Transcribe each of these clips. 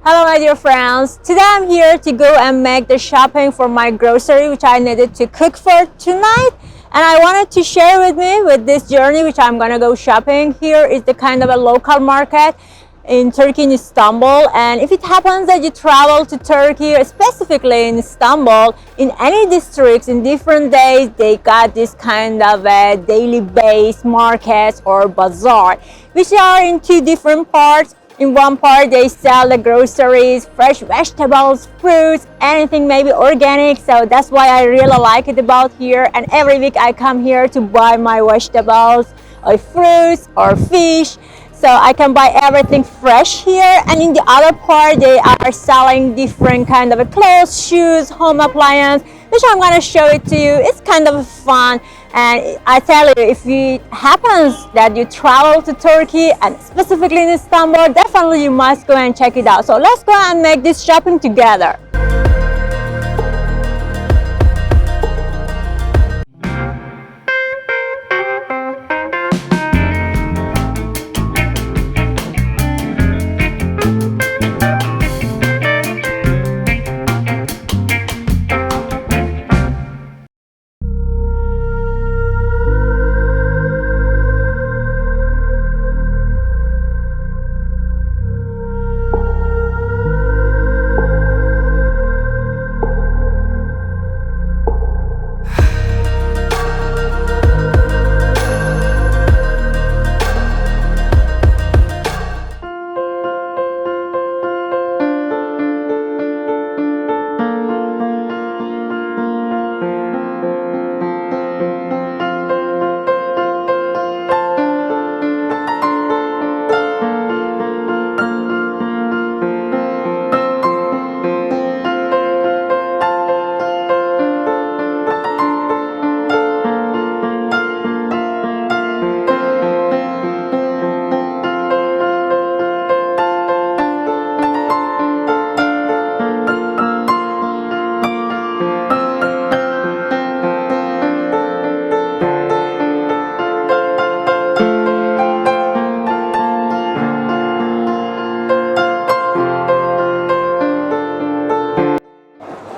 Hello my dear friends, today I'm here to go and make the shopping for my grocery which I needed to cook for tonight, and I wanted to share with me with this journey which I'm gonna go shopping. Here is the kind of a local market in Turkey, in Istanbul, and if it happens that you travel to Turkey, specifically in Istanbul, in any districts in different days, they got this kind of a daily based markets or bazaar which are in two different parts. In one part they sell the groceries, fresh vegetables, fruits, anything maybe organic, so that's why I really like it about here, and every week I come here to buy my vegetables or fruits or fish, so I can buy everything fresh here. And in the other part they are selling different kind of clothes, shoes, home appliance, which I'm gonna show it to you. It's kind of fun, and I tell you, if it happens that you travel to Turkey and specifically in Istanbul, definitely you must go and check it out. So let's go and make this shopping together.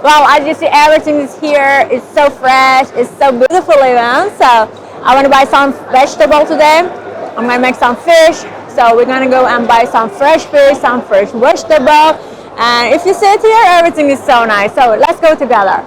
Well, as you see, everything is here. It's so fresh. It's so beautiful even. So I want to buy some vegetable today. I'm gonna make some fish. So we're gonna go and buy some fresh fish, some fresh vegetable. And if you sit here, everything is so nice. So let's go together.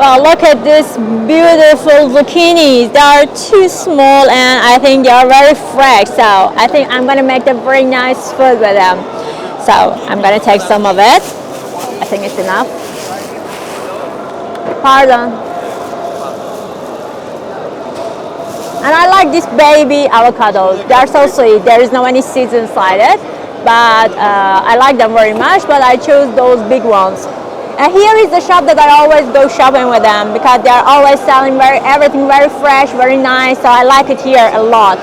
Well, look at this beautiful zucchinis. They are too small and I think they are very fresh. So I think I'm gonna make a very nice food with them. So I'm gonna take some of it. I think it's enough. Pardon. And I like this baby avocados. They are so sweet. There is no any seeds inside it. but I like them very much, but I chose those big ones. And here is the shop that I always go shopping with them because they are always selling everything very fresh, very nice, so I like it here a lot.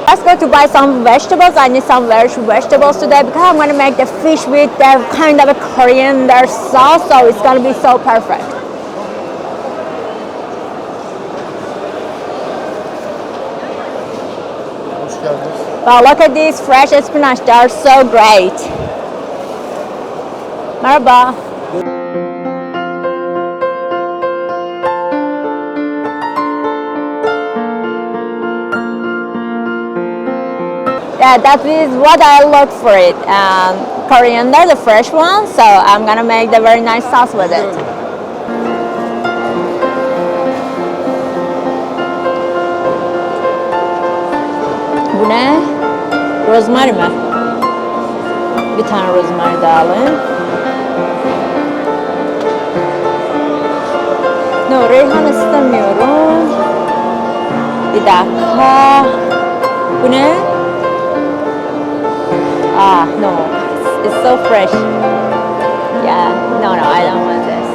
Let's go to buy some vegetables. I need some vegetables today because I'm going to make the fish with the kind of a coriander sauce, so it's going to be so perfect. Wow, look at these fresh spinach. They are so great. Merhaba. Yeah, that is what I look for it. Coriander, the fresh one. So I'm gonna make the very nice sauce with it. Bu ne? Rosemary mi? Bir tane rosemary daha alayım. No, reyhan istemiyorum. Bir dakika. Bu ne? Ah, no. It's so fresh. Yeah, no, I don't want this.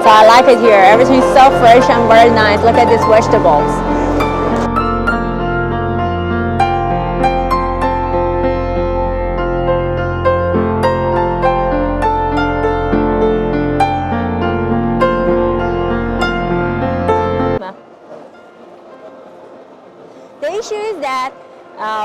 So I like it here. Everything's so fresh and very nice. Look at these vegetables. The issue is that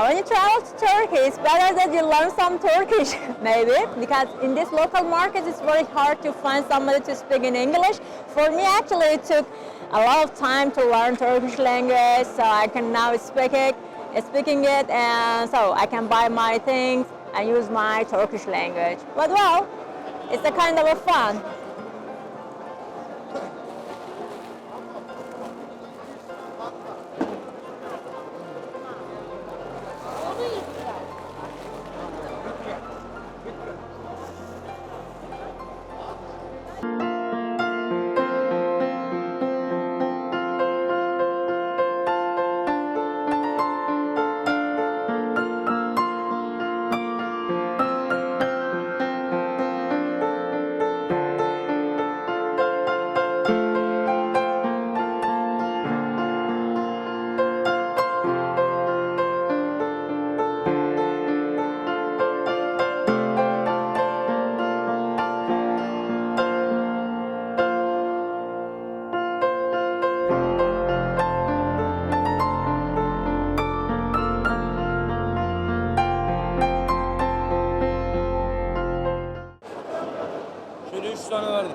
when you travel to Turkey, it's better that you learn some Turkish, maybe, because in this local market, it's very hard to find somebody to speak in English. For me, actually, it took a lot of time to learn Turkish language, so I can now speaking it, and so I can buy my things and use my Turkish language. But well, it's a kind of a fun.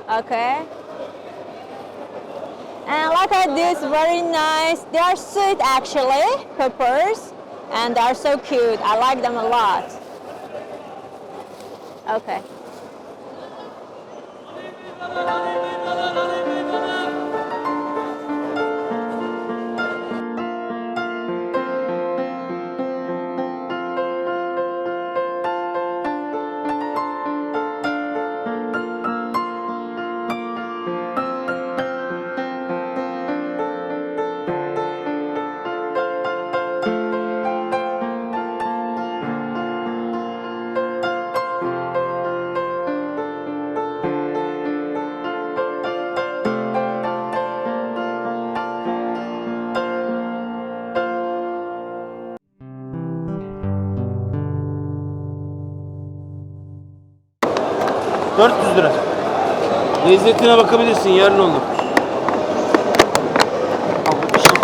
Okay. And look at this, very nice. They are sweet actually, peppers, and they are so cute. I like them a lot. Okay. $400. Lezzetine bakabilirsin, yarın olur.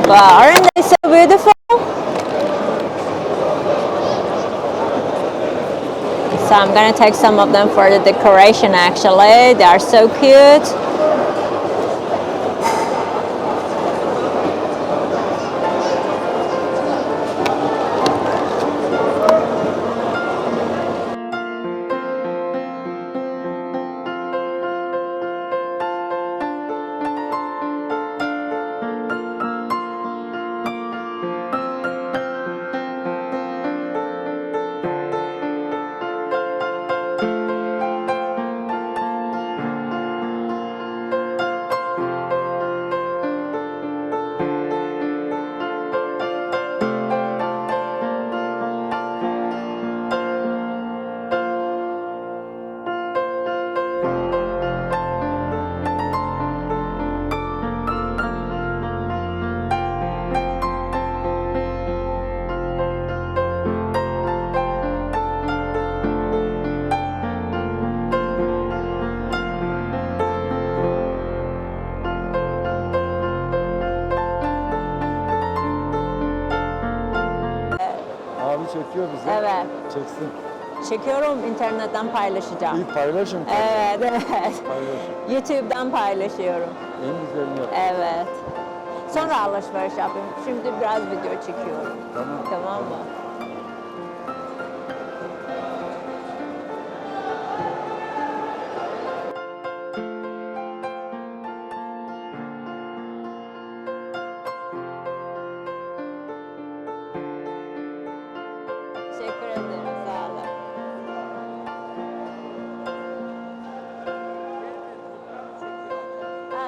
Wow, aren't they so beautiful? So I'm gonna take some of them for the decoration actually. They are so cute. Abi çekiyor bizi. Evet. Çeksin. Çekiyorum, internetten paylaşacağım. İyi paylaşın. Evet, evet. Paylaşın. YouTube'dan paylaşıyorum. En güzelini yap. Evet. Sonra alışveriş yapayım. Şimdi biraz video çekiyorum. Tamam. Tamam mı? Teşekkür ederim. Sağ olun.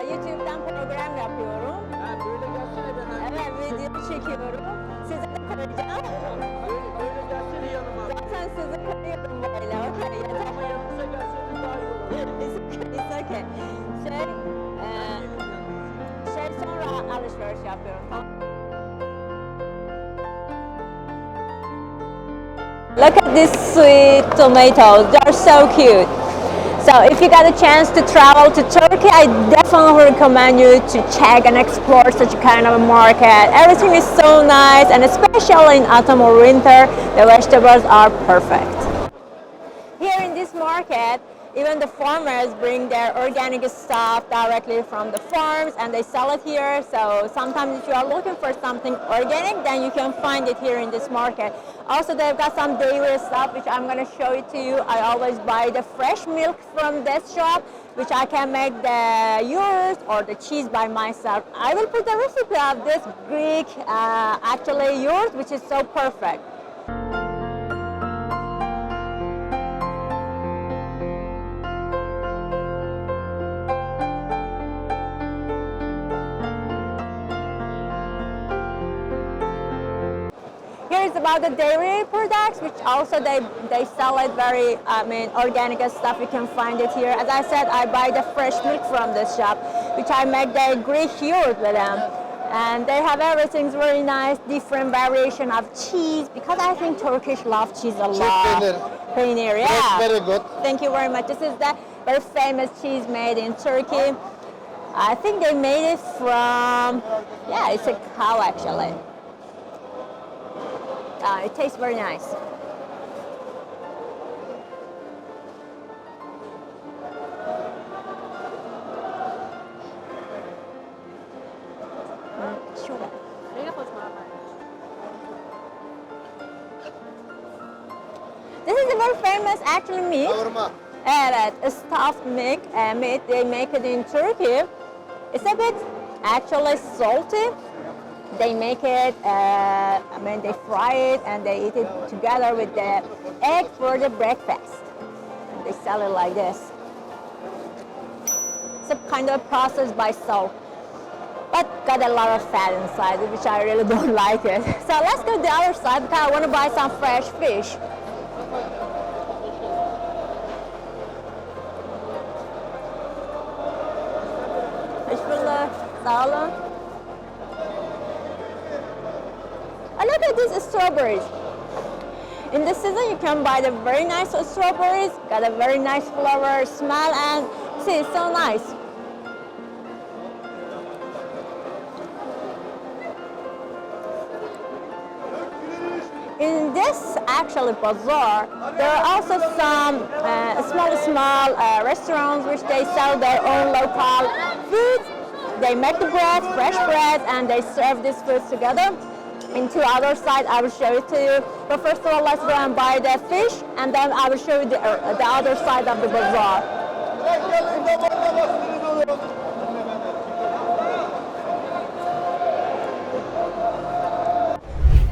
YouTube'dan program yapıyorum. Ha böyle gelsene ben. Evet, video çekiyorum. Size de koyacağım. Böyle gelsene yanıma. Zaten sizi koyuyorum böyle. Okey, yeter. Ama yanımıza gelseydin daha iyi olur. It's okay. Şey sonra alışveriş yapıyorum. Tamam. Look at these sweet tomatoes. They're so cute. So if you got a chance to travel to Turkey, I definitely recommend you to check and explore such a kind of a market. Everything is so nice, and especially in autumn or winter, the vegetables are perfect. Here in this market, even the farmers bring their organic stuff directly from the farms and they sell it here. So sometimes if you are looking for something organic, then you can find it here in this market. Also, they've got some dairy stuff, which I'm going to show it to you. I always buy the fresh milk from this shop, which I can make the yogurt or the cheese by myself. I will put the recipe of this Greek actually yogurt, which is so perfect. Here is about the dairy products, which also they sell it very, organic stuff. You can find it here. As I said, I buy the fresh milk from this shop, which I make the Greek yogurt with them. And they have everything's very nice, different variation of cheese, because I think Turkish love cheese a lot. Peynir, yeah. That's very good. Thank you very much. This is the very famous cheese made in Turkey. I think they made it from, it's a cow actually. It tastes very nice. Sugar. This is a very famous actually meat. Evet, a stuffed meat. They make it in Turkey. It's a bit actually salty. They make it, they fry it and they eat it together with the egg for the breakfast. And they sell it like this. It's a kind of process by salt, but got a lot of fat inside, which I really don't like it. So let's go to the other side because I want to buy some fresh fish. Teşekkürler. Sağ olun. And look at these strawberries. In this season, you can buy the very nice strawberries. Got a very nice flavor, smell, and see, it's so nice. In this actually bazaar, there are also some small restaurants which they sell their own local foods. They make the bread, fresh bread, and they serve these foods together. Into the other side, I will show it to you. But first of all, let's go and buy the fish, and then I will show you the other side of the bazaar.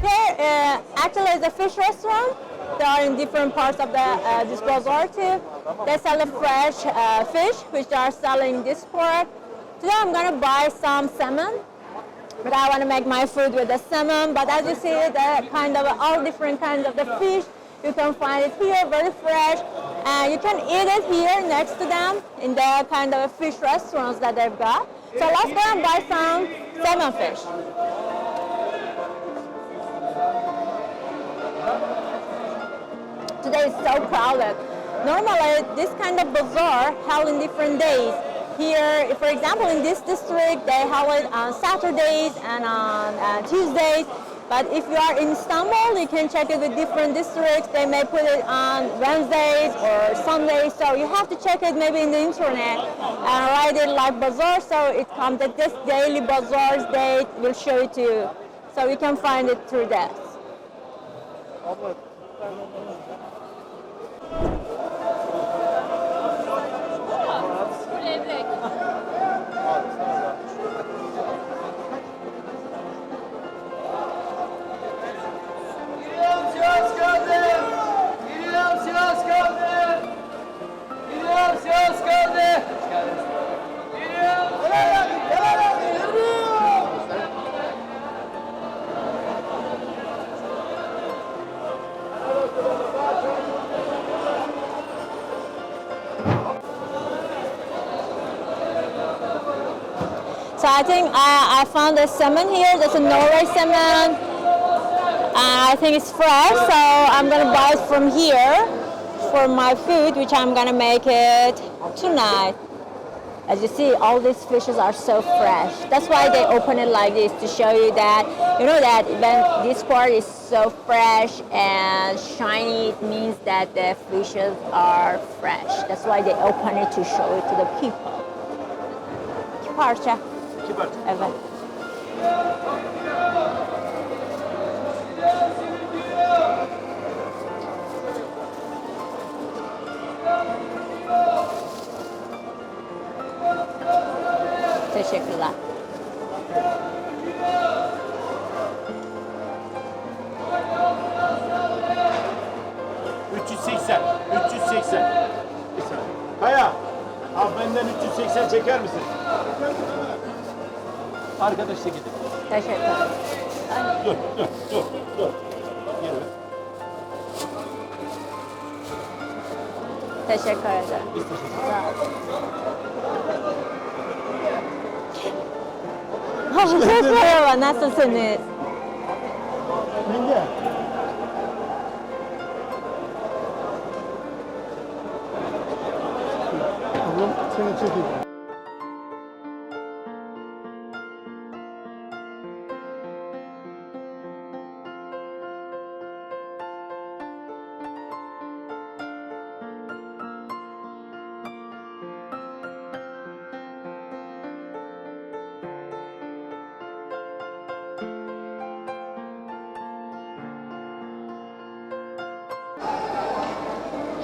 Here, actually, is a fish restaurant. They are in different parts of the this bazaar too. They sell the fresh fish, which they are selling this pork. Today, I'm gonna buy some salmon. But I want to make my food with the salmon. But as you see, the kind of all different kinds of the fish. You can find it here, very fresh. And you can eat it here next to them in the kind of fish restaurants that they've got. So let's go and buy some salmon fish. Today is so crowded. Normally, this kind of bazaar held in different days. Here, for example, in this district, they hold it on Saturdays and on Tuesdays. But if you are in Istanbul, you can check it with different districts. They may put it on Wednesdays or Sundays, so you have to check it maybe in the internet and write it like bazaar, so it comes that this daily bazaar's date will show it to you. So you can find it through that. Abla. So I think I found a salmon here. There's a Norway salmon. I think it's fresh, so I'm gonna buy it from here for my food, which I'm gonna make it tonight. As you see, all these fishes are so fresh. That's why they open it like this, to show you that, you know, that when this part is so fresh and shiny, it means that the fishes are fresh. That's why they open it to show it to the people. İki parça. İki parça. Evet. Teşekkürler. $380. Bir saniye. Kaya, abi benden 380 çeker misin? Arkadaşla gidin. Teşekkürler. Dur. Geri ver. Teşekkür ederim. Biz teşekkür ederiz. Merhaba, nasılsınız? Yenge. Ablam seni çekeyim.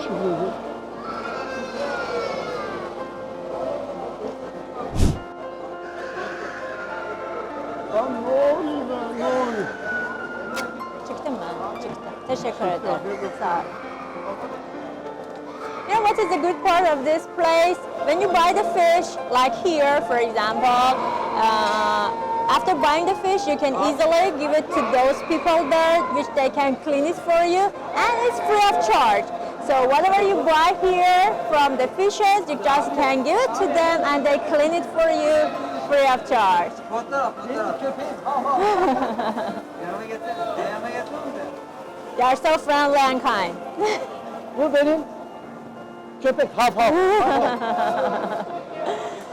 Şurada. Lan ne oluyor lan, ne oluyor? Çıktı mı? Çıktı. Teşekkür ederim. Sağ ol. You know what is the good part of this place? When you buy the fish, like here, for example, after buying the fish, you can easily give it to those people there, which they can clean it for you, and it's free of charge. So whatever you buy here from the fishes, you just can give it to them, and they clean it for you free of charge. Fotoğraf. Yanıma getir. Yanıma getirir mi? They are so friendly and kind. Bu benim köpek, hav hav.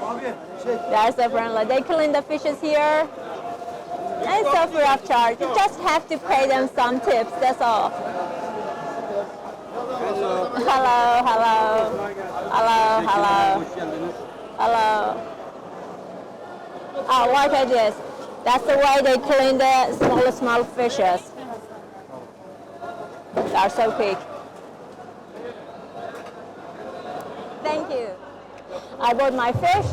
Abi They are so friendly. They clean the fishes here, and it's so free of charge. You just have to pay them some tips. That's all. Hello, hello, hello. Hello. Oh, look at this. That's the way they clean the small fishes. They are so quick. Thank you. I bought my fish.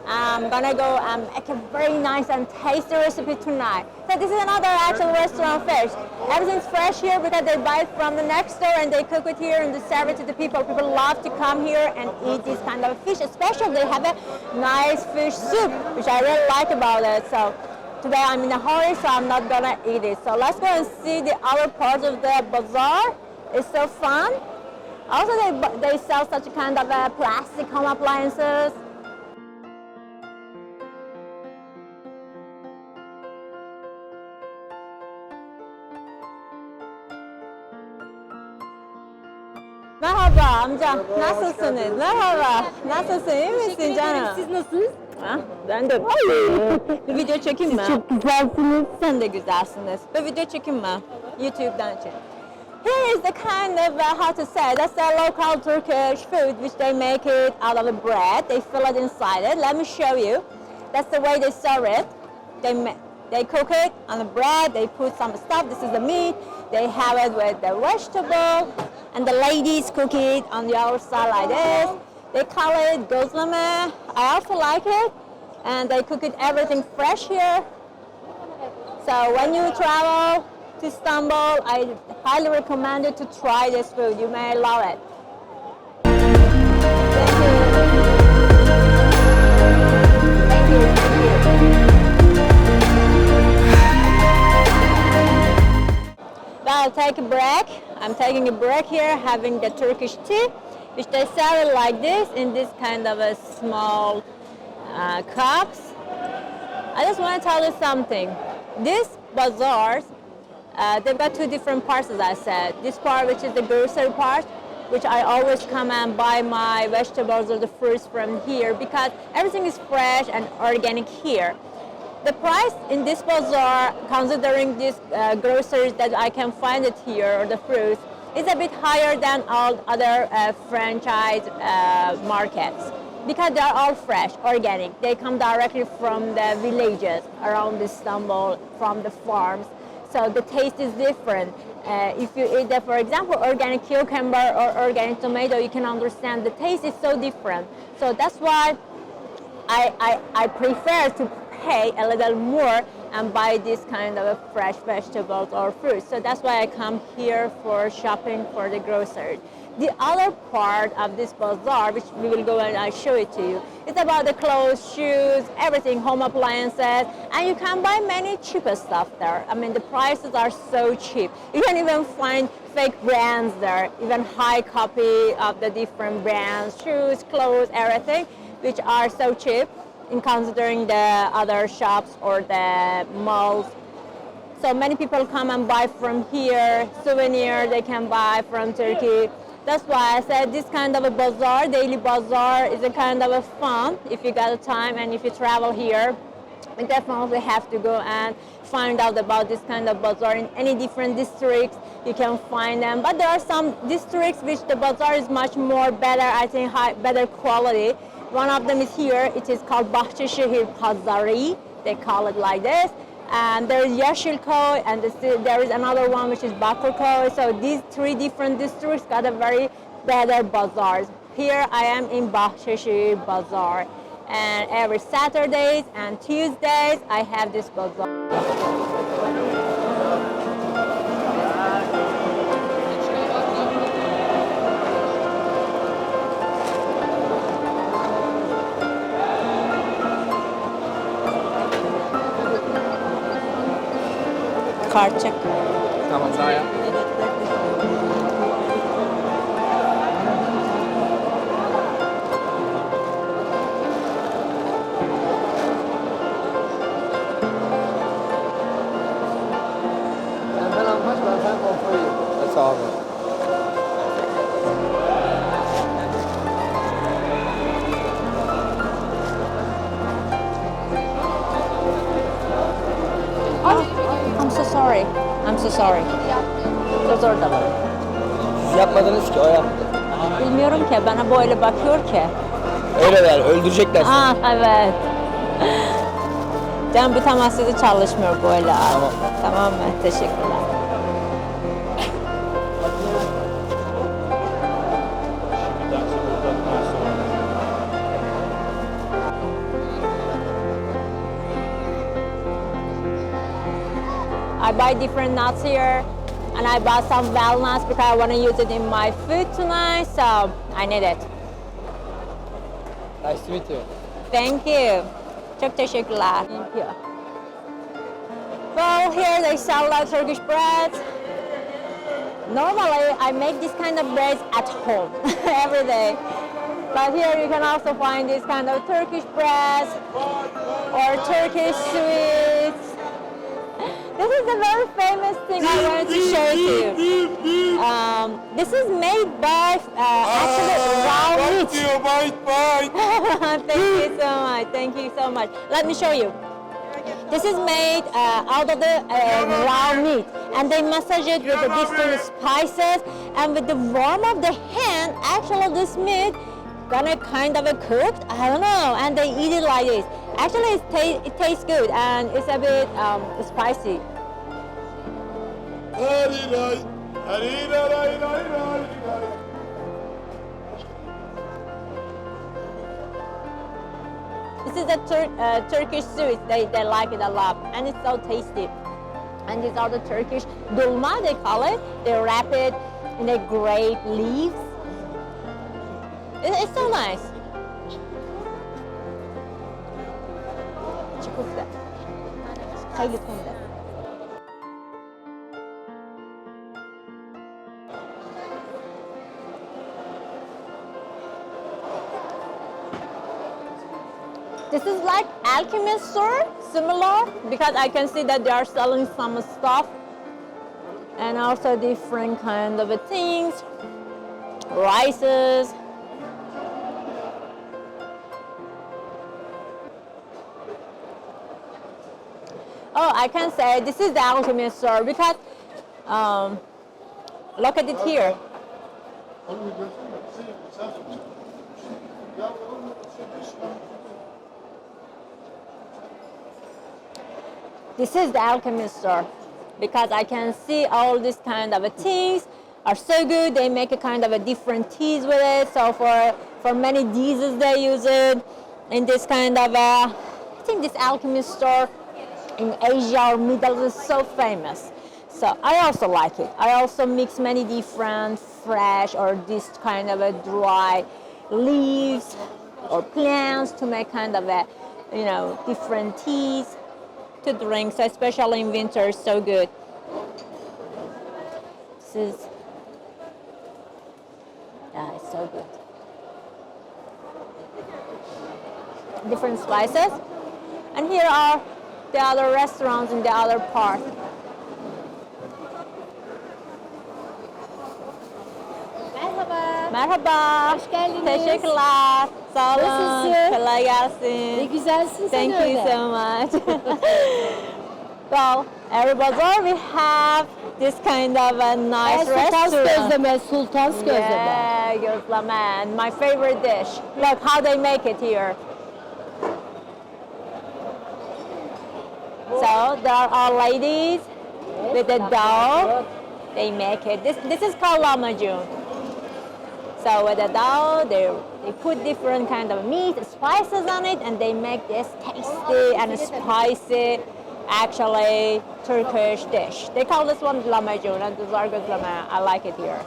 I'm gonna go and make a very nice and tasty recipe tonight. So this is another actual restaurant fish. Everything's fresh here because they buy it from the next store and they cook it here and they serve it to the people. People love to come here and eat this kind of fish, especially they have a nice fish soup, which I really like about it. So today I'm in a hurry, so I'm not gonna eat it. So let's go and see the other parts of the bazaar. It's so fun. Also, they sell such kind of plastic home appliances. Merhaba amca, nasılsınız? Merhaba, nasılsın? İyi misin canım? Siz nasılsınız? Ha? Ben de. Bir video çekeyim mi? Çok güzelsiniz. Sen de güzelsiniz. Bir video çekeyim mi? YouTube'dan çek. Here is the kind of, how to say, that's the local Turkish food which they make it out of the bread. They fill it inside it. Let me show you. That's the way they serve it. They cook it on the bread. They put some stuff. This is the meat. They have it with the vegetable. And the ladies cook it on the other side like this. They call it gözleme. I also like it. And they cook it everything fresh here. So when you travel to Istanbul, I highly recommend you to try this food. You may love it. Thank you. Thank you. Thank you. Well, I'll take a break. I'm taking a break here, having the Turkish tea, which they sell it like this in this kind of a small cups. I just want to tell you something. These bazaars, they've got two different parts, as I said. This part, which is the grocery part, which I always come and buy my vegetables or the fruits from here because everything is fresh and organic here. The price in this bazaar, considering these groceries that I can find it here, or the fruits, is a bit higher than all other franchise markets because they are all fresh, organic. They come directly from the villages around Istanbul, from the farms. So the taste is different. If you eat, for example, organic cucumber or organic tomato, you can understand the taste is so different. So that's why I prefer to pay a little more and buy this kind of fresh vegetables or fruits. So that's why I come here for shopping for the groceries. The other part of this bazaar, which we will go and I show it to you, is about the clothes, shoes, everything, home appliances, and you can buy many cheaper stuff there. I mean, the prices are so cheap. You can even find fake brands there, even high copy of the different brands, shoes, clothes, everything, which are so cheap in considering the other shops or the malls. So many people come and buy from here, souvenir they can buy from Turkey. That's why I said this kind of a bazaar, daily bazaar, is a kind of a fun if you got the time and if you travel here. You definitely have to go and find out about this kind of bazaar in any different districts. You can find them, but there are some districts which the bazaar is much more better, I think, better quality. One of them is here. It is called Bahçeşehir Pazarı. They call it like this. And there is Yeşilköy, and there is another one which is Bakırköy. So these three different districts got a very better bazaars. Here I am in Bahçeşehir Bazaar, and every Saturdays and Tuesdays I have this bazaar. Kart çek. Tamam, sağ yap. Ben almaz, ben sen konfoyu. Sağ ol. I'm so sorry. I'm so sorry. Çok zor dalarım. Siz yapmadınız ki, o yaptı. Bilmiyorum ki, bana böyle bakıyor ki. Öyle der, öldürecekler seni. Ah, evet. Can bu temassızı çalışmıyor böyle. Tamam. Tamam mı? Teşekkürler. I buy different nuts here, and I bought some walnuts because I want to use it in my food tonight, so I need it. Nice to meet you. Thank you. Çok teşekkürler. Thank you. Well, here they sell Turkish bread. Normally, I make this kind of breads at home every day. But here you can also find this kind of Turkish breads or Turkish sweets. This is a very famous thing I wanted to share to you. This is made by actually raw meat. diyor, bite. Thank you so much. Thank you so much. Let me show you. This is made out of the raw meat, and they massage it with the different spices, and with the warmth of the hand, actually this meat gonna kind of cooked. I don't know, and they eat it like this. Actually, it tastes good, and it's a bit spicy. This is a Turkish sweet. They like it a lot, and it's so tasty. And these are the Turkish dolma, they call it. They wrap it in the grape leaves. It's so nice. Çikolata. خیلی تنده. This is like alchemist store, similar, because I can see that they are selling some stuff and also different kind of things, rices. Oh, I can say this is the alchemist store because look at it here. This is the alchemist store because I can see all these kind of things are so good. They make a kind of a different teas with it. So for many diseases they use it in this kind of I think this alchemist store in Asia or Middle East is so famous. So I also like it. I also mix many different fresh or this kind of a dry leaves or plants to make kind of a different teas to drink, so especially in winter, so good. This is it's so good. Different spices, and here are the other restaurants in the other part. Merhaba. Merhaba. Hoş geldiniz. Teşekkürler. Sağ olun. Nasılsın? Kolay gelsin. Ne güzelsin sen Thank you öyle. so much. Well, every bazaar we have this kind of a nice Sultan restaurant. gözleme, sultan gözleme. Yeah, gözleme. And my favorite dish. Look how they make it here. So there are ladies with a dough. They make it. This is called lahmacun. So with the dough, they put different kind of meat, spices on it, and they make this tasty and spicy, actually Turkish dish. They call this one lahmacun, and these are gözleme. I like it here.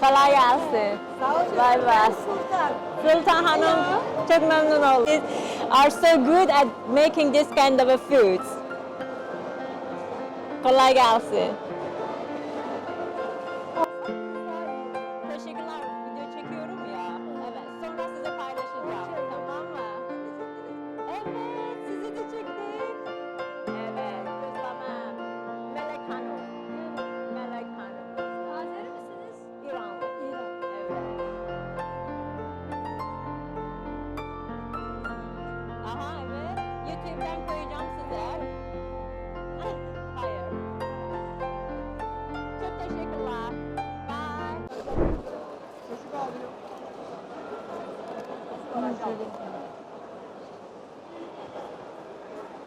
Kolay gelsin. Bye bye. Sultan Hanım, çok memnun oldum. They are so good at making this kind of a foods. Kolay gelsin. Teşekkürler. Video çekiyorum ya. Evet. Sonra size paylaşacağım. Tamam mı? Evet. Sizi de çektik. Evet. Gözleme. Melek Hanım. Melek Hanım. Azeri misiniz? İranlı. İran. Evet. Aha evet. YouTube'dan koyacağım size. Hayır. Çok teşekkürler. Bye.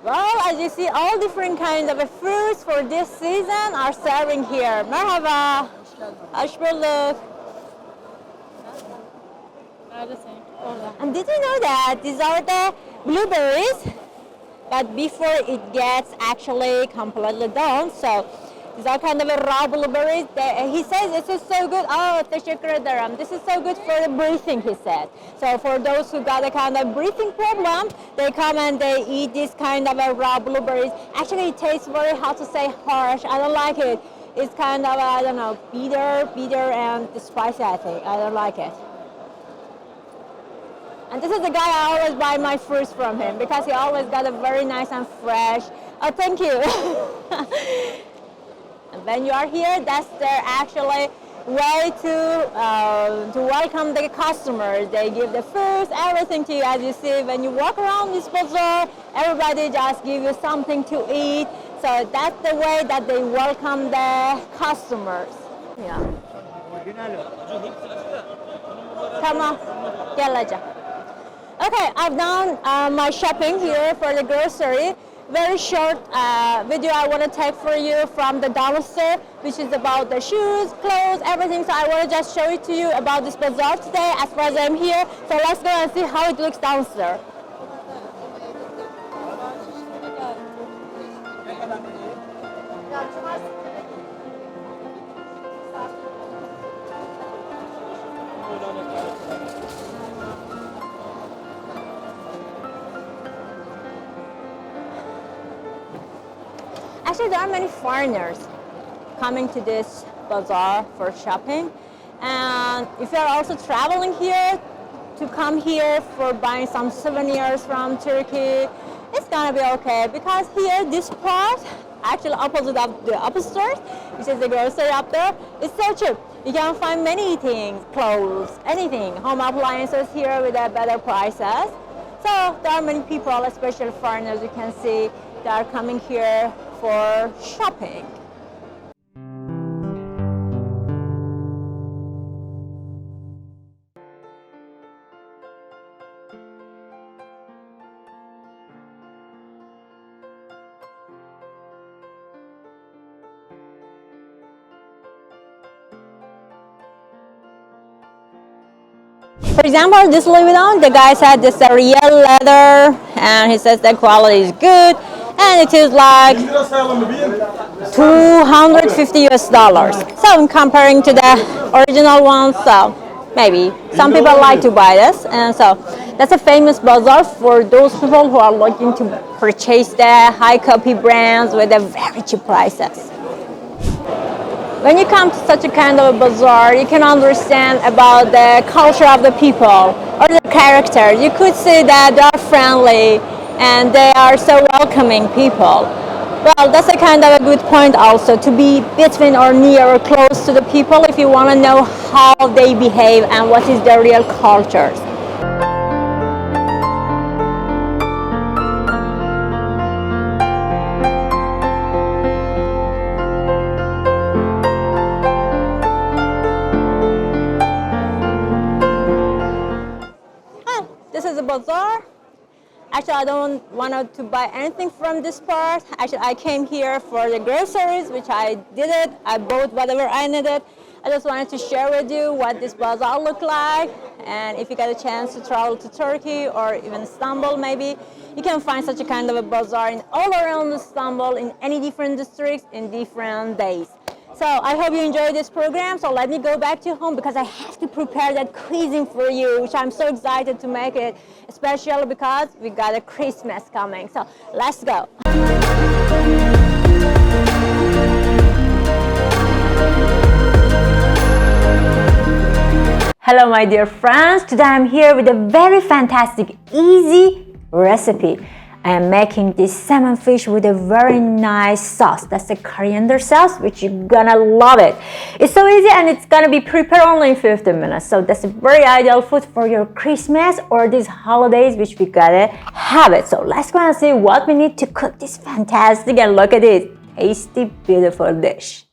Well, as you see, all different kinds of fruits for this season are serving here. Merhaba. Hoş bulduk. Neredesin? Orada. And did you know that these are the blueberries? But before it gets actually completely done, so these are kind of a raw blueberries. He says this is so good. Oh, teşekkür ederim. This is so good for the breathing, he said. So for those who got a kind of breathing problem, they come and they eat this kind of a raw blueberries. Actually, it tastes very, how to say, harsh. I don't like it. It's kind of, I don't know, bitter and spicy, I think. I don't like it. And this is the guy I always buy my fruits from him because he always got a very nice and fresh. Oh, thank you. And when you are here, that's their actually way to welcome the customers. They give the fruits, everything to you. As you see, when you walk around this bazaar, everybody just give you something to eat. So that's the way that they welcome the customers. Yeah. Tamam, geleceğim. Okay, I've done my shopping here for the grocery. Very short video I want to take for you from the downstairs, which is about the shoes, clothes, everything. So I want to just show it to you about this bazaar today as far as I'm here. So let's go and see how it looks downstairs. Actually, there are many foreigners coming to this bazaar for shopping. And if you're also traveling here, to come here for buying some souvenirs from Turkey, it's gonna be okay because here, this part, actually opposite of the upstairs, which is the grocery up there, it's so cheap. You can find many things, clothes, anything, home appliances here with better prices. So there are many people, especially foreigners, you can see, they are coming here for shopping. For example, this Louis Vuitton, the guy said this is a real leather, and he says the quality is good, and it is like $250. So I'm comparing to the original one, so maybe some people like to buy this, and so that's a famous bazaar for those people who are looking to purchase the high copy brands with the very cheap prices. When you come to such a kind of a bazaar, you can understand about the culture of the people or the character. You could see that they are friendly and they are so welcoming people. Well, that's a kind of a good point also, to be between or near or close to the people if you want to know how they behave and what is their real cultures. This is a bazaar. Actually, I don't want to buy anything from this part. Actually, I came here for the groceries, which I did it. I bought whatever I needed. I just wanted to share with you what this bazaar look like. And if you get a chance to travel to Turkey or even Istanbul, maybe, you can find such a kind of a bazaar in all around Istanbul, in any different districts, in different days. So I hope you enjoyed this program. So let me go back to home because I have to prepare that cuisine for you, which I'm so excited to make it, especially because we got a Christmas coming. So let's go. Hello, my dear friends. Today I'm here with a very fantastic, easy recipe. I am making this salmon fish with a very nice sauce. That's a coriander sauce, which you're gonna love it. It's so easy and it's gonna be prepared only in 15 minutes. So that's a very ideal food for your Christmas or these holidays, which we gotta have it. So let's go and see what we need to cook this fantastic, and look at it, tasty, beautiful dish.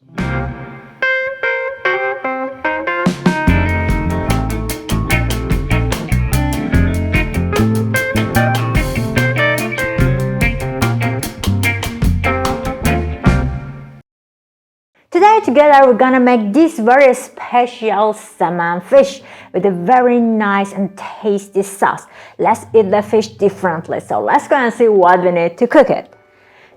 Today together we're gonna make this very special salmon fish with a very nice and tasty sauce. Let's eat the fish differently. So let's go and see what we need to cook it.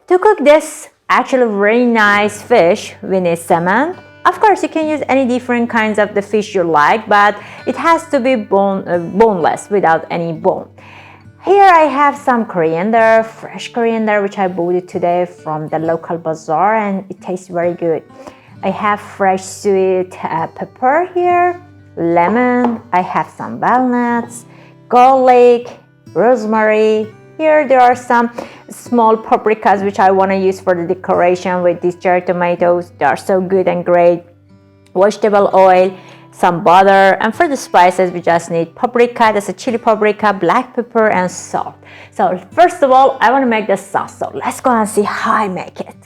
To cook this actually very nice fish, we need salmon. Of course, you can use any different kinds of the fish you like, but it has to be boneless, without any bone. Here I have some coriander, fresh coriander, which I bought it today from the local bazaar, and it tastes very good. I have fresh sweet pepper here, lemon, I have some walnuts, garlic, rosemary. Here there are some small paprikas which I want to use for the decoration with these cherry tomatoes. They are so good and great. Vegetable oil, some butter, and for the spices we just need paprika, that's a chili paprika, black pepper, and salt. So first of all, I want to make the sauce. So let's go and see how I make it.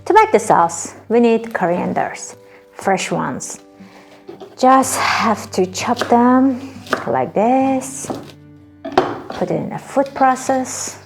To make the sauce, we need corianders, fresh ones. Just have to chop them like this. Put it in a food processor.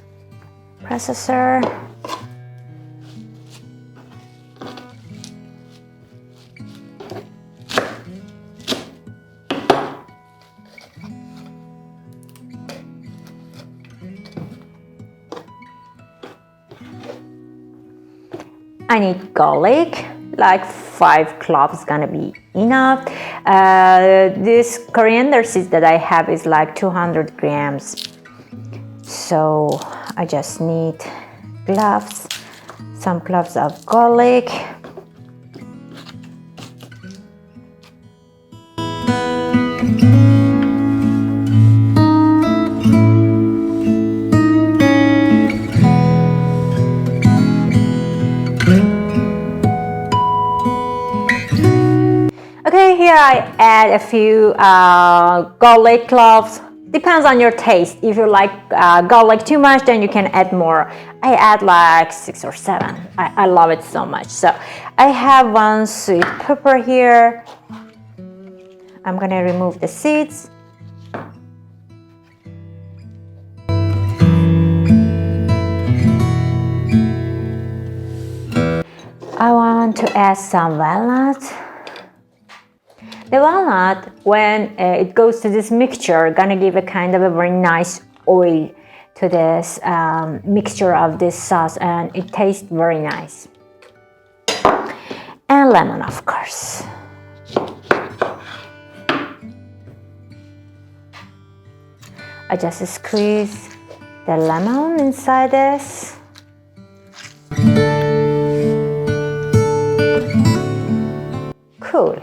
I need garlic, like 5 cloves gonna be enough. This coriander seeds that I have is like 200 grams. So I just need cloves, some cloves of garlic. Okay, here I add a few garlic cloves. Depends on your taste. If you like garlic too much, then you can add more. I add like 6 or 7. I love it so much. So I have 1 sweet pepper here. I'm gonna remove the seeds. I want to add some walnut. The walnut, when it goes to this mixture, gonna give a kind of a very nice oil to this mixture of this sauce, and it tastes very nice. And lemon, of course. I just squeeze the lemon inside this. Cool.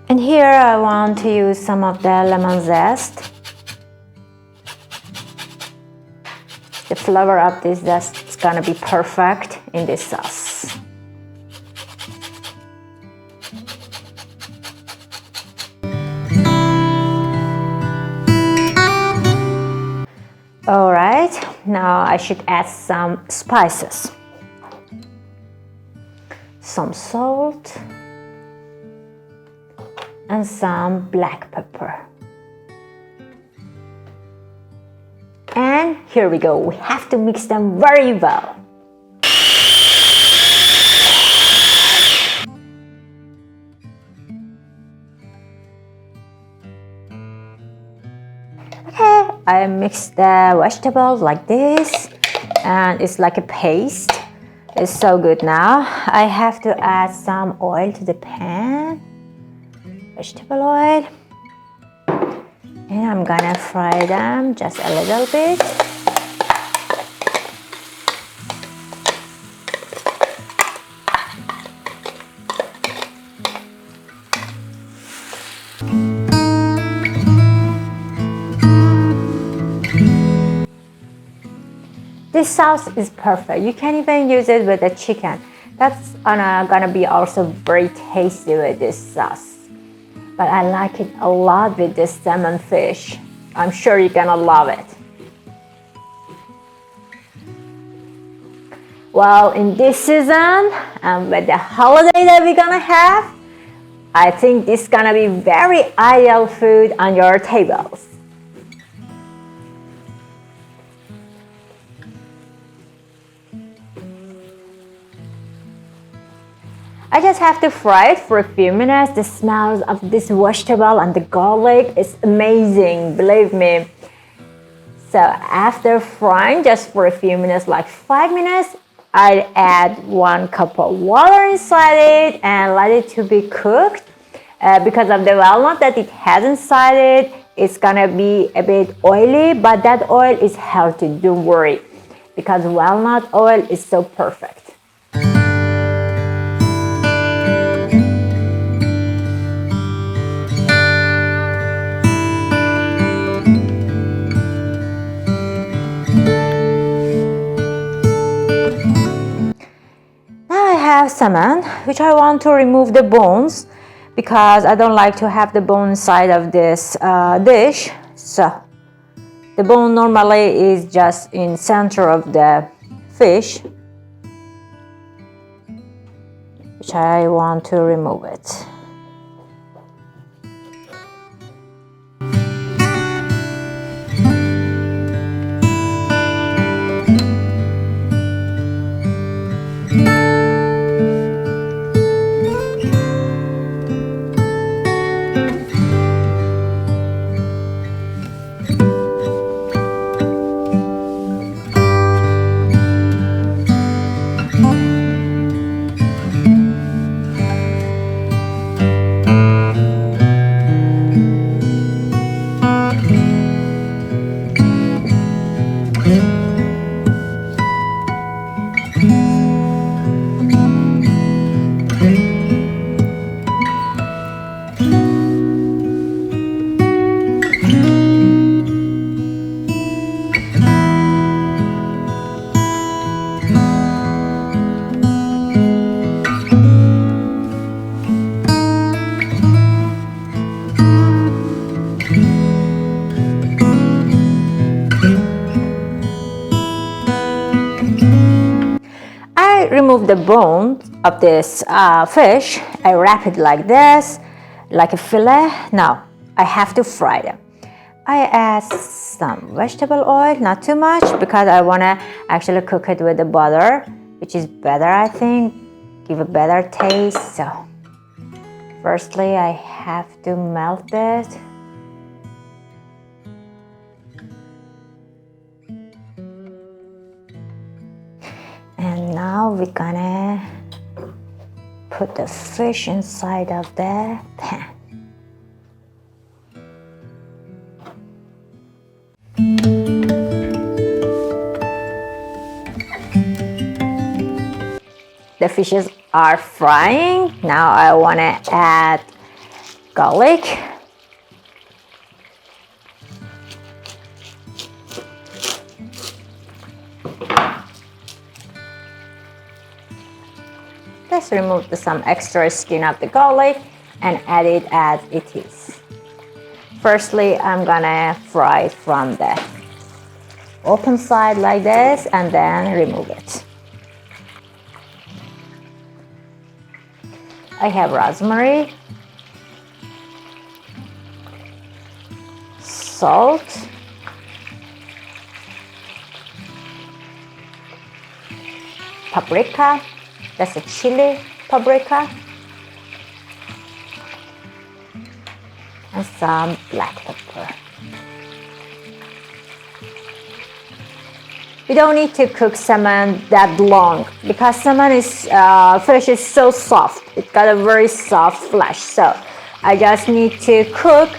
And here I want to use some of the lemon zest. The flavor of this zest is gonna be perfect in this sauce. All right, now I should add some spices. Some salt. And some black pepper. And here we go. We have to mix them very well. Okay, I mixed the vegetables like this, and it's like a paste. It's so good now. I have to add some oil to the pan. Vegetable oil, and I'm gonna fry them just a little bit. This sauce is perfect. You can even use it with the chicken. That's gonna be also very tasty with this sauce. But I like it a lot with this salmon fish. I'm sure you're gonna love it. Well, in this season, and with the holiday that we're gonna have, I think this is gonna be very ideal food on your tables. I just have to fry it for a few minutes. The smells of this vegetable and the garlic is amazing, believe me. So after frying just for a few minutes, like 5 minutes, I add 1 cup of water inside it and let it to be cooked. Because of the walnut that it has inside it, it's gonna be a bit oily, but that oil is healthy, don't worry, because walnut oil is so perfect. salmon, which I want to remove the bones because I don't like to have the bone inside of this dish. So the bone normally is just in center of the fish, which I want to remove it. I remove the bone of this fish. I wrap it like this, like a fillet. Now I have to fry them. I add some vegetable oil, not too much, because I want to actually cook it with the butter, which is better, I think, give a better taste. So firstly, I have to melt it. And now we're gonna put the fish inside of the pan. The fishes are frying. Now I wanna add garlic. Let's remove some extra skin of the garlic and add it as it is. Firstly, I'm gonna fry it from the open side like this and then remove it. I have rosemary, salt, paprika, that's a chili paprika, and some black pepper. You don't need to cook salmon that long because salmon is fish is so soft. It's got a very soft flesh. So I just need to cook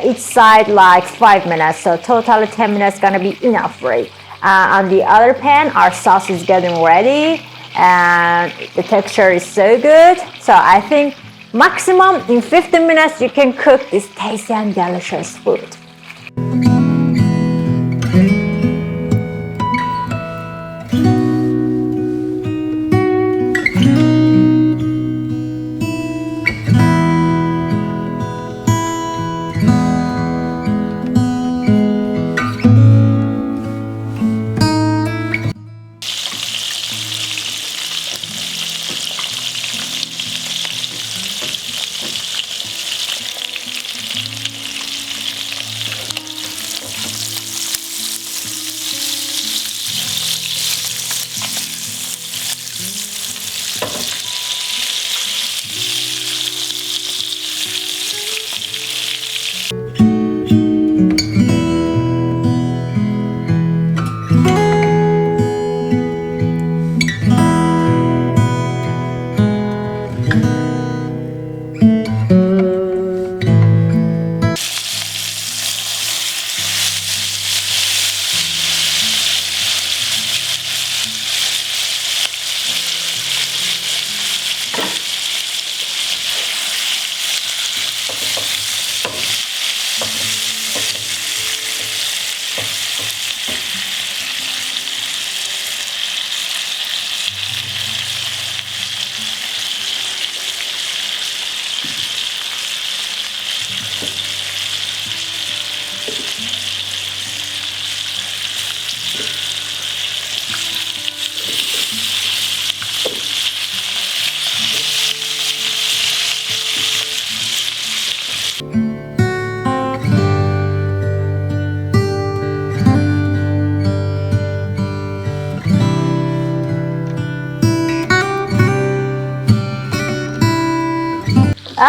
each side like 5 minutes. So totally 10 minutes gonna be enough for it. On the other pan, our sauce is getting ready and the texture is so good. So I think maximum in 15 minutes you can cook this tasty and delicious food.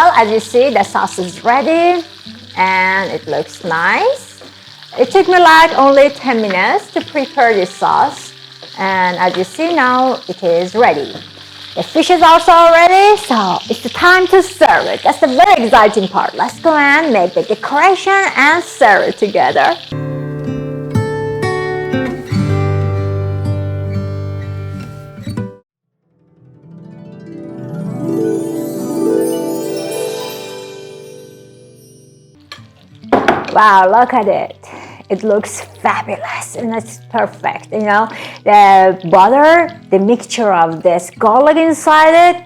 Well, as you see, the sauce is ready and it looks nice. It took me like only 10 minutes to prepare this sauce. And as you see now, it is ready. The fish is also ready, so it's the time to serve it. That's the very exciting part. Let's go and make the decoration and serve it together. Wow, look at it. It looks fabulous and it's perfect. You know, the butter, the mixture of this garlic inside it,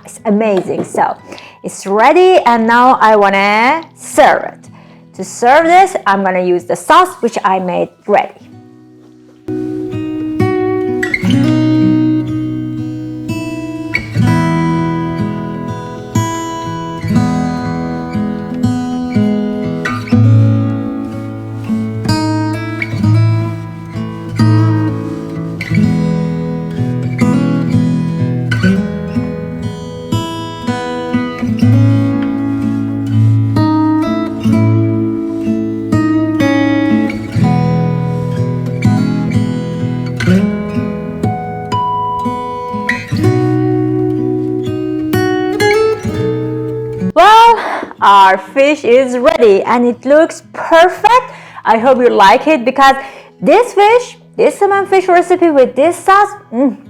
it's amazing. So it's ready and now I wanna serve it. To serve this, I'm gonna use the sauce which I made ready. Well, our fish is ready and it looks perfect. I hope you like it because this fish, this salmon fish recipe with this sauce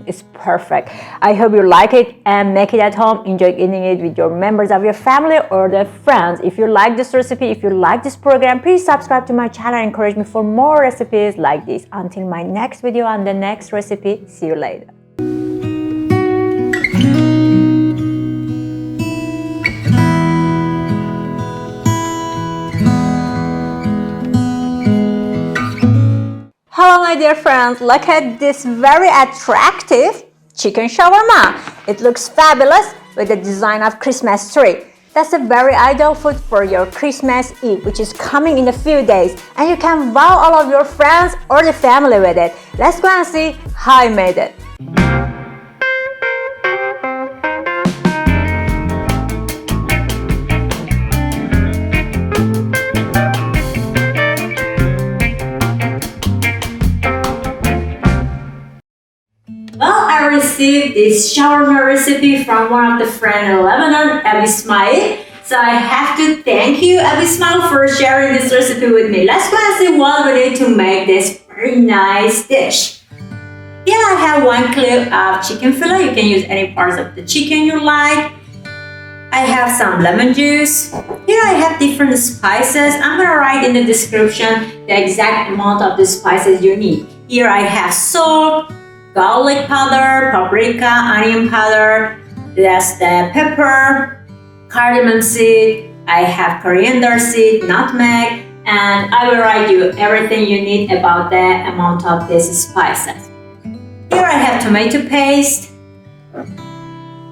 is perfect. I hope you like it and make it at home. Enjoy eating it with your members of your family or the friends. If you like this recipe, if you like this program, please subscribe to my channel and encourage me for more recipes like this. Until my next video and the next recipe, see you later. Hello my dear friends, look at this very attractive chicken shawarma. It looks fabulous with the design of Christmas tree. That's a very ideal food for your Christmas Eve, which is coming in a few days. And you can wow all of your friends or the family with it. Let's go and see how I made it. Well, I received this shawarma recipe from one of the friends in Lebanon, Abi Ismail. So I have to thank you, Abi Ismail, for sharing this recipe with me. Let's go and see what we need to make this very nice dish. Here I have 1 kilo of chicken fillet. You can use any parts of the chicken you like. I have some lemon juice. Here I have different spices. I'm gonna write in the description the exact amount of the spices you need. Here I have salt, garlic powder, paprika, onion powder, that's the pepper, cardamom seed, I have coriander seed, nutmeg, and I will write you everything you need about the amount of these spices. Here I have tomato paste,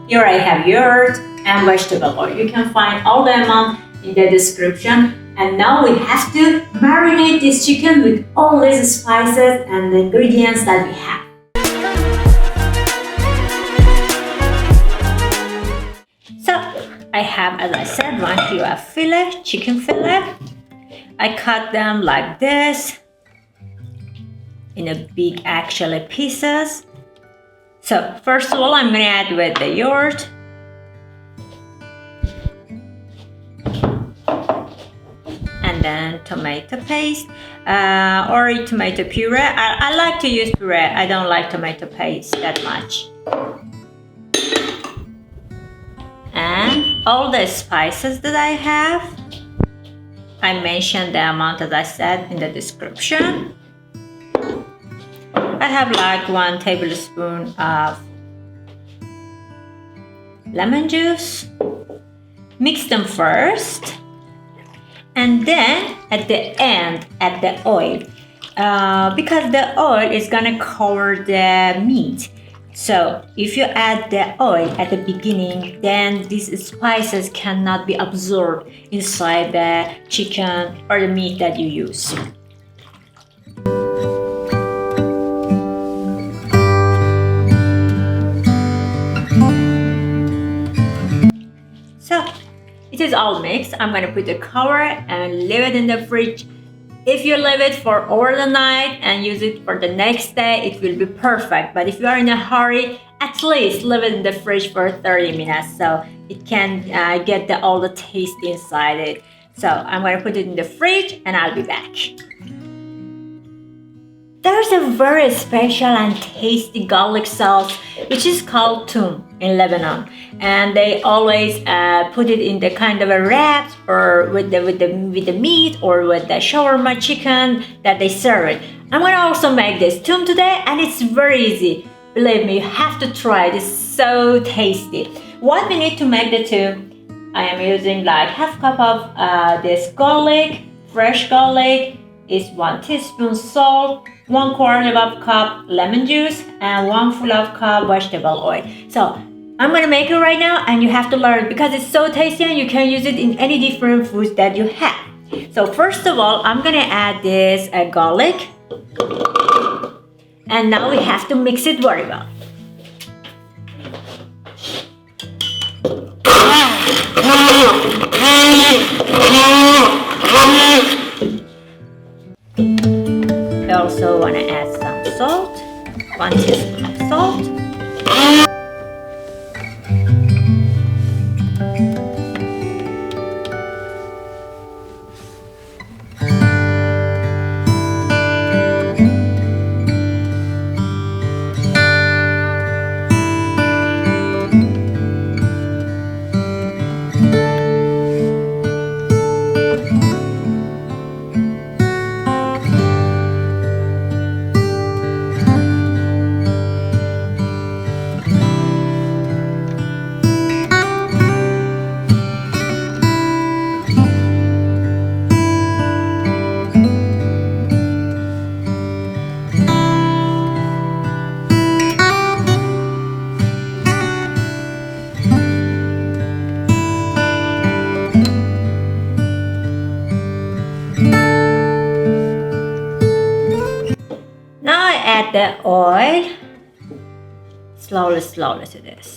here I have yogurt and vegetable oil. You can find all the amount in the description. And now we have to marinate this chicken with all these spices and the ingredients that we have. So I have, as I said, 1 kilo of fillet, chicken fillet. I cut them like this in a big actually pieces. So first of all, I'm gonna add with the yogurt. And then tomato paste or tomato puree. I like to use puree. I don't like tomato paste that much. And all the spices that I have, I mentioned the amount as I said in the description. I have like 1 tablespoon of lemon juice. Mix them first. And then at the end, add the oil. Because the oil is gonna cover the meat. So if you add the oil at the beginning, then these spices cannot be absorbed inside the chicken or the meat that you use. So it is all mixed, I'm gonna put the cover and leave it in the fridge. If you leave it for over the night and use it for the next day, it will be perfect. But if you are in a hurry, at least leave it in the fridge for 30 minutes so it can get all the taste inside it. So I'm gonna put it in the fridge and I'll be back. There's a very special and tasty garlic sauce which is called toum in Lebanon, and they always put it in the kind of a wrap or with the meat or with the shawarma chicken that they serve it. I'm gonna also make this toum today, and it's very easy. Believe me, you have to try it. It's so tasty. What we need to make the toum, I am using like half cup of this garlic, fresh garlic. Is 1 teaspoon salt, 1/4 of a cup lemon juice, and 1 full of cup vegetable oil. So I'm gonna make it right now, and you have to learn because it's so tasty and you can use it in any different foods that you have. So first of all, I'm gonna add this garlic, and now we have to mix it very well. I also want to add some salt, 1 teaspoon of salt. Now I add the oil slowly to this.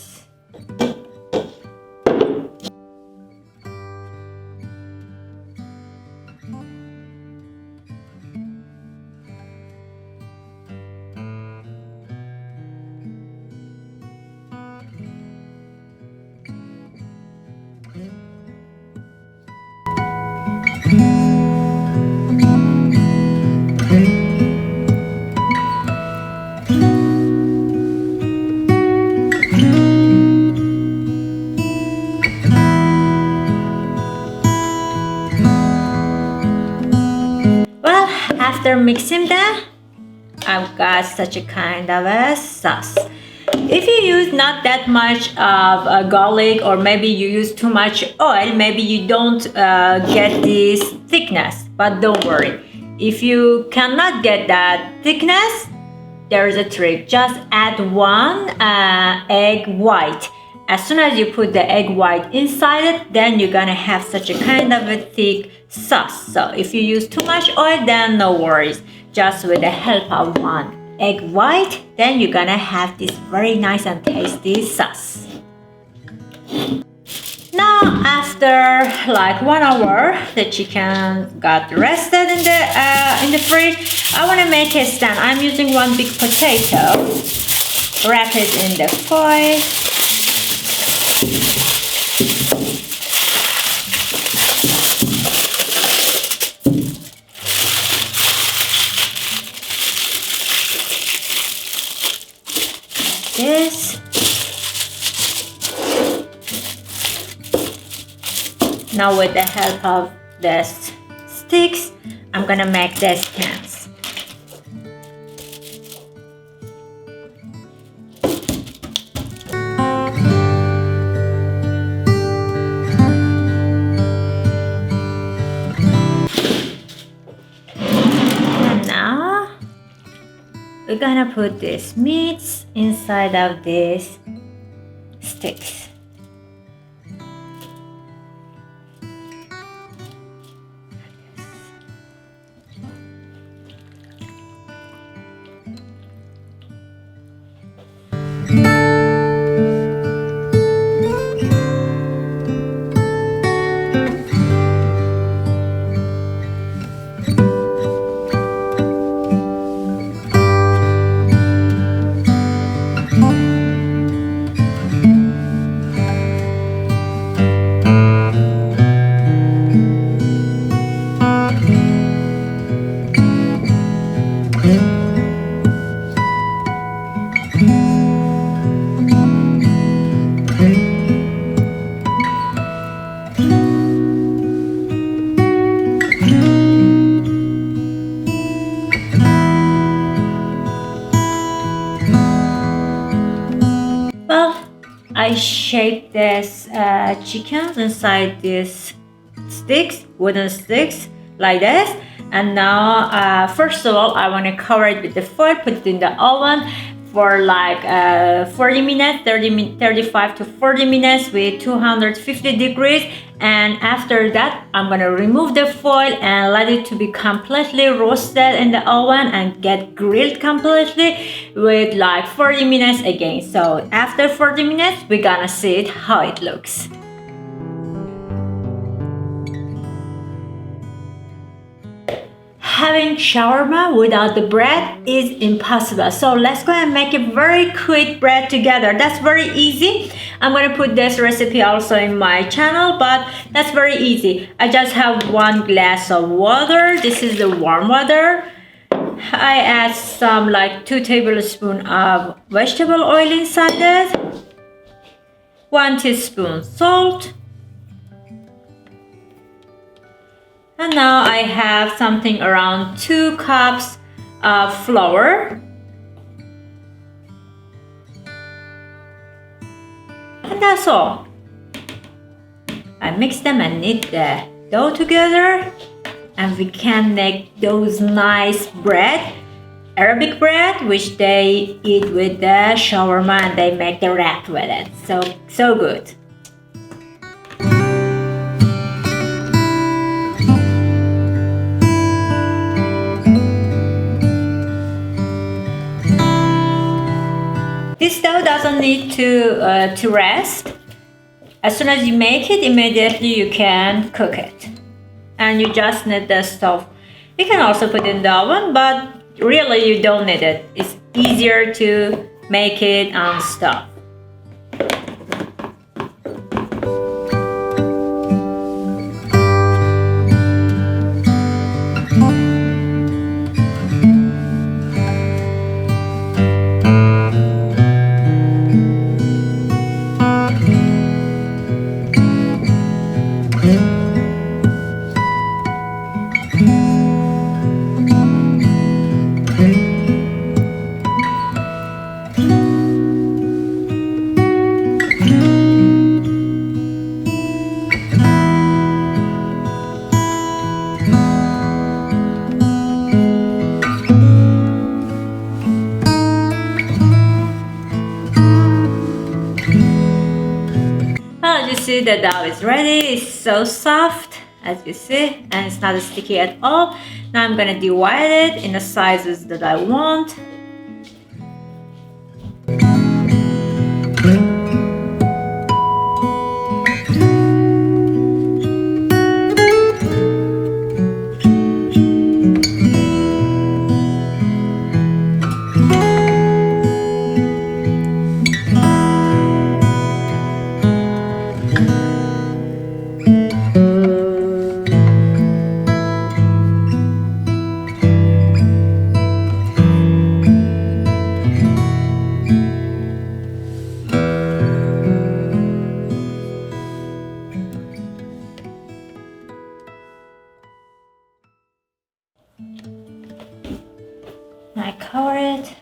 Well, after mixing that, I've got such a kind of a sauce. If you use not that much of garlic, or maybe you use too much oil, maybe you don't get this thickness. But don't worry, if you cannot get that thickness, there is a trick. Just add 1 egg white. As soon as you put the egg white inside it, then you're gonna have such a kind of a thick sauce. So if you use too much oil, then no worries. Just with the help of 1 egg white, then you're gonna have this very nice and tasty sauce. Now after like 1 hour, the chicken got rested in the fridge. I want to make a stand. I'm using 1 big potato. Wrap it in the foil. This. Now with the help of this sticks, I'm gonna make the stands. And now we're gonna put these meats inside of these sticks. shape this chickens inside these sticks, wooden sticks, like this. And now, first of all, I want to cover it with the foil, put it in the oven for like 40 minutes, 35 to 40 minutes with 250 degrees. And after that, I'm gonna remove the foil and let it to be completely roasted in the oven and get grilled completely with like 40 minutes again. So after 40 minutes, we're gonna see it, how it looks. Having shawarma without the bread is impossible. So let's go and make a very quick bread together. That's very easy. I'm going to put this recipe also in my channel, but that's very easy. I just have 1 glass of water. This is the warm water. I add some like 2 tablespoons of vegetable oil inside it. 1 teaspoon salt. And now I have something around 2 cups of flour. And that's all. I mix them and knead the dough together. And we can make those nice bread, Arabic bread, which they eat with the shawarma and they make the wrap with it. So good. This dough doesn't need to rest. As soon as you make it, immediately you can cook it. And you just need the stove. You can also put it in the oven, but really you don't need it. It's easier to make it on stove. Well, you see the dough is ready. It's so soft, as you see, and it's not sticky at all. Now I'm gonna divide it in the sizes that I want. I cover it.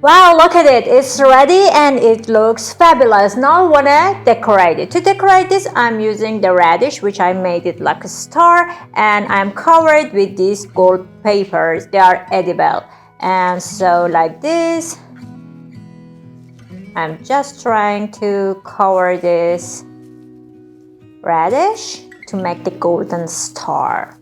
Wow, look at it. It's ready and it looks fabulous. Now I wanna decorate it. To decorate this, I'm using the radish, which I made it like a star, and I'm covered with these gold papers. They are edible. And so like this, I'm just trying to cover this radish to make the golden star.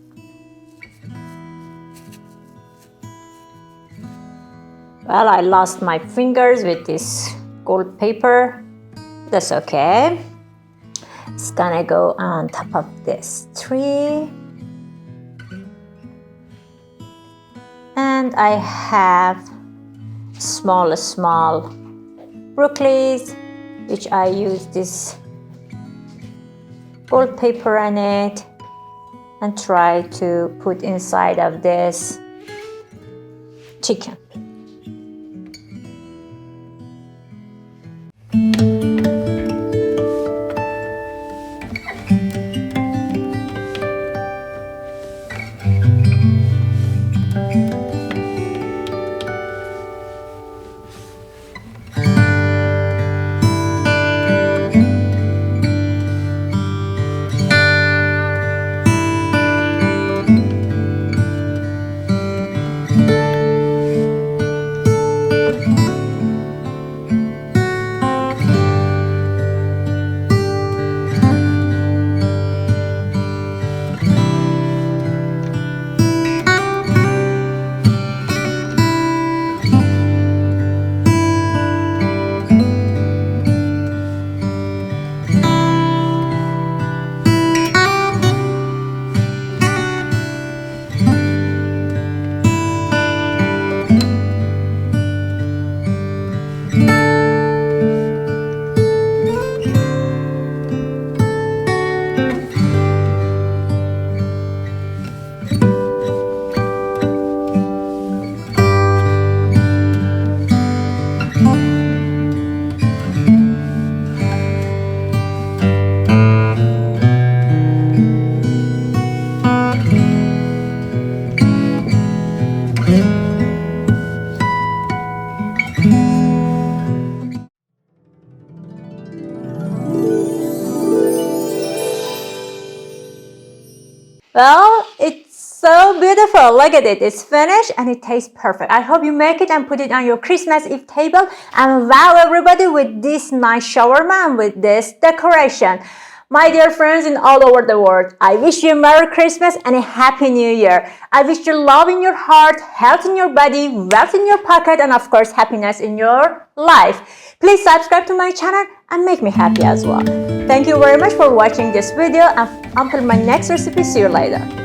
Well, I lost my fingers with this gold paper. That's okay. It's gonna go on top of this tree. And I have small brookies, which I use this gold paper on it and try to put inside of this chicken. Well, it's so beautiful. Look at it. It's finished and it tastes perfect. I hope you make it and put it on your Christmas Eve table and wow everybody with this nice shawarma and with this decoration. My dear friends in all over the world, I wish you a Merry Christmas and a Happy New Year. I wish you love in your heart, health in your body, wealth in your pocket, and of course happiness in your life. Please subscribe to my channel and make me happy as well. Thank you very much for watching this video, and until my next recipe, see you later.